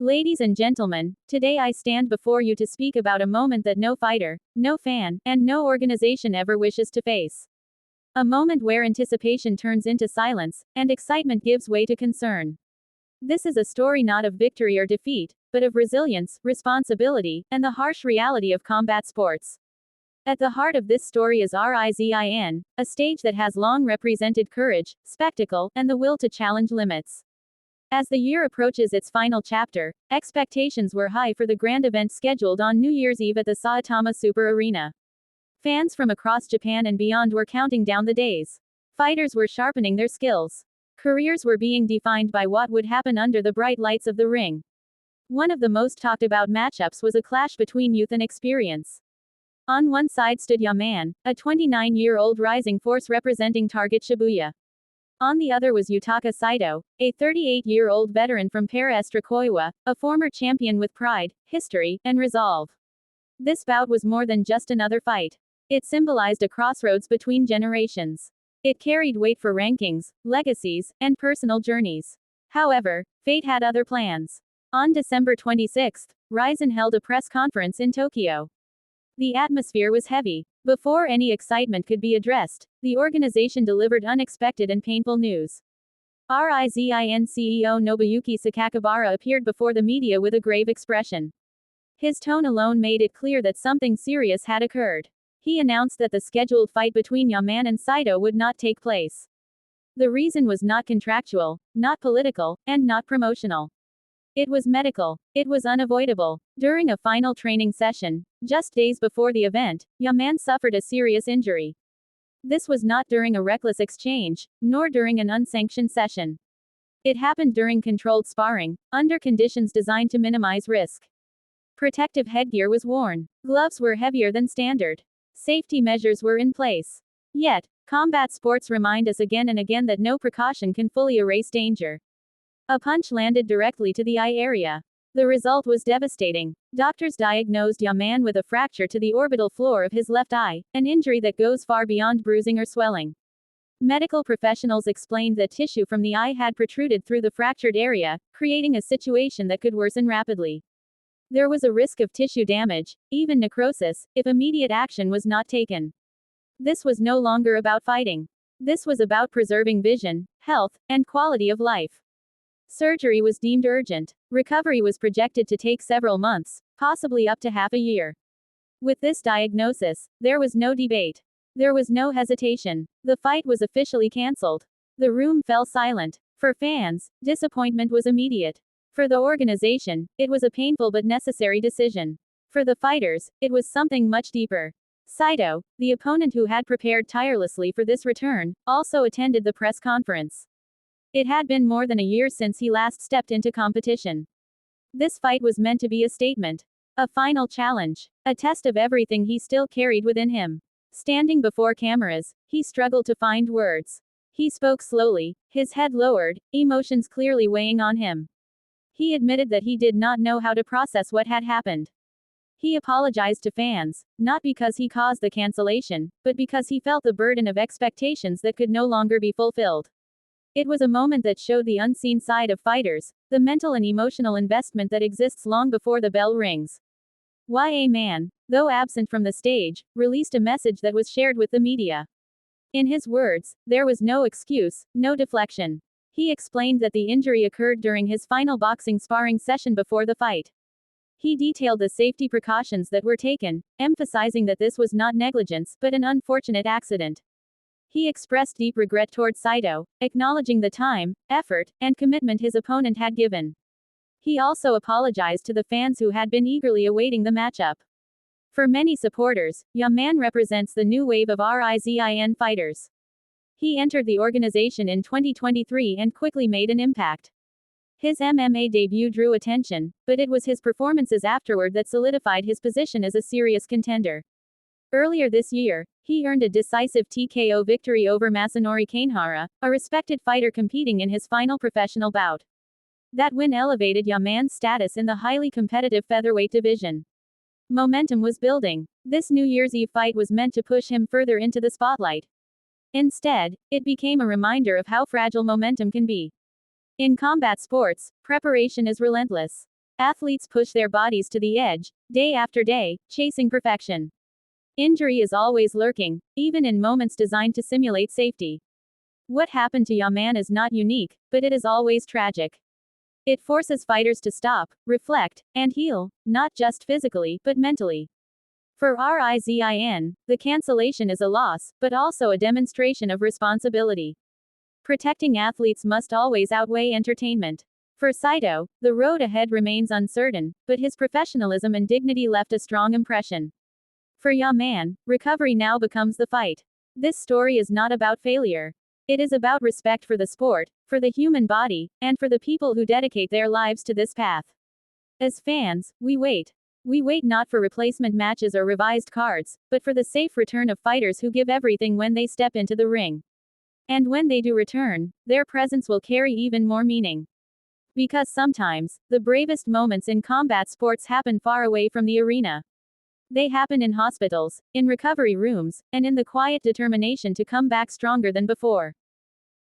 Ladies and gentlemen, today I stand before you to speak about a moment that no fighter, no fan, and no organization ever wishes to face. A moment where anticipation turns into silence, and excitement gives way to concern. This is a story not of victory or defeat, but of resilience, responsibility, and the harsh reality of combat sports. At the heart of this story is RIZIN, a stage that has long represented courage, spectacle, and the will to challenge limits. As the year approaches its final chapter, expectations were high for the grand event scheduled on New Year's Eve at the Saitama Super Arena. Fans from across Japan and beyond were counting down the days. Fighters were sharpening their skills. Careers were being defined by what would happen under the bright lights of the ring. One of the most talked about matchups was a clash between youth and experience. On one side stood Ya-Man, a 29-year-old rising force representing Target Shibuya. On the other was Yutaka Saito, a 38-year-old veteran from Para-Estra Koiwa, a former champion with pride, history, and resolve. This bout was more than just another fight. It symbolized a crossroads between generations. It carried weight for rankings, legacies, and personal journeys. However, fate had other plans. On December 26, RIZIN held a press conference in Tokyo. The atmosphere was heavy. Before any excitement could be addressed, the organization delivered unexpected and painful news. RIZIN CEO Nobuyuki Sakakibara appeared before the media with a grave expression. His tone alone made it clear that something serious had occurred. He announced that the scheduled fight between Ya-Man and Saito would not take place. The reason was not contractual, not political, and not promotional. It was medical. It was unavoidable. During a final training session, just days before the event, Ya-Man suffered a serious injury. This was not during a reckless exchange, nor during an unsanctioned session. It happened during controlled sparring, under conditions designed to minimize risk. Protective headgear was worn. Gloves were heavier than standard. Safety measures were in place. Yet, combat sports remind us again and again that no precaution can fully erase danger. A punch landed directly to the eye area. The result was devastating. Doctors diagnosed Ya-Man with a fracture to the orbital floor of his left eye, an injury that goes far beyond bruising or swelling. Medical professionals explained that tissue from the eye had protruded through the fractured area, creating a situation that could worsen rapidly. There was a risk of tissue damage, even necrosis, if immediate action was not taken. This was no longer about fighting. This was about preserving vision, health, and quality of life. Surgery was deemed urgent. Recovery was projected to take several months, possibly up to half a year. With this diagnosis, there was no debate. There was no hesitation. The fight was officially cancelled. The room fell silent. For fans, disappointment was immediate. For the organization, it was a painful but necessary decision. For the fighters, it was something much deeper. Saito, the opponent who had prepared tirelessly for this return, also attended the press conference. It had been more than a year since he last stepped into competition. This fight was meant to be a statement. A final challenge. A test of everything he still carried within him. Standing before cameras, he struggled to find words. He spoke slowly, his head lowered, emotions clearly weighing on him. He admitted that he did not know how to process what had happened. He apologized to fans, not because he caused the cancellation, but because he felt the burden of expectations that could no longer be fulfilled. It was a moment that showed the unseen side of fighters, the mental and emotional investment that exists long before the bell rings. Ya-Man, though absent from the stage, released a message that was shared with the media. In his words, there was no excuse, no deflection. He explained that the injury occurred during his final boxing sparring session before the fight. He detailed the safety precautions that were taken, emphasizing that this was not negligence, but an unfortunate accident. He expressed deep regret toward Saito, acknowledging the time, effort, and commitment his opponent had given. He also apologized to the fans who had been eagerly awaiting the matchup. For many supporters, Ya-Man represents the new wave of RIZIN fighters. He entered the organization in 2023 and quickly made an impact. His MMA debut drew attention, but it was his performances afterward that solidified his position as a serious contender. Earlier this year, he earned a decisive TKO victory over Masanori Kanehara, a respected fighter competing in his final professional bout. That win elevated Ya-Man's status in the highly competitive featherweight division. Momentum was building. This New Year's Eve fight was meant to push him further into the spotlight. Instead, it became a reminder of how fragile momentum can be. In combat sports, preparation is relentless. Athletes push their bodies to the edge, day after day, chasing perfection. Injury is always lurking, even in moments designed to simulate safety. What happened to Ya-Man is not unique, but it is always tragic. It forces fighters to stop, reflect, and heal, not just physically, but mentally. For RIZIN, the cancellation is a loss, but also a demonstration of responsibility. Protecting athletes must always outweigh entertainment. For Saito, the road ahead remains uncertain, but his professionalism and dignity left a strong impression. For Ya-Man, recovery now becomes the fight. This story is not about failure. It is about respect for the sport, for the human body, and for the people who dedicate their lives to this path. As fans, we wait. We wait not for replacement matches or revised cards, but for the safe return of fighters who give everything when they step into the ring. And when they do return, their presence will carry even more meaning. Because sometimes, the bravest moments in combat sports happen far away from the arena. They happen in hospitals, in recovery rooms, and in the quiet determination to come back stronger than before.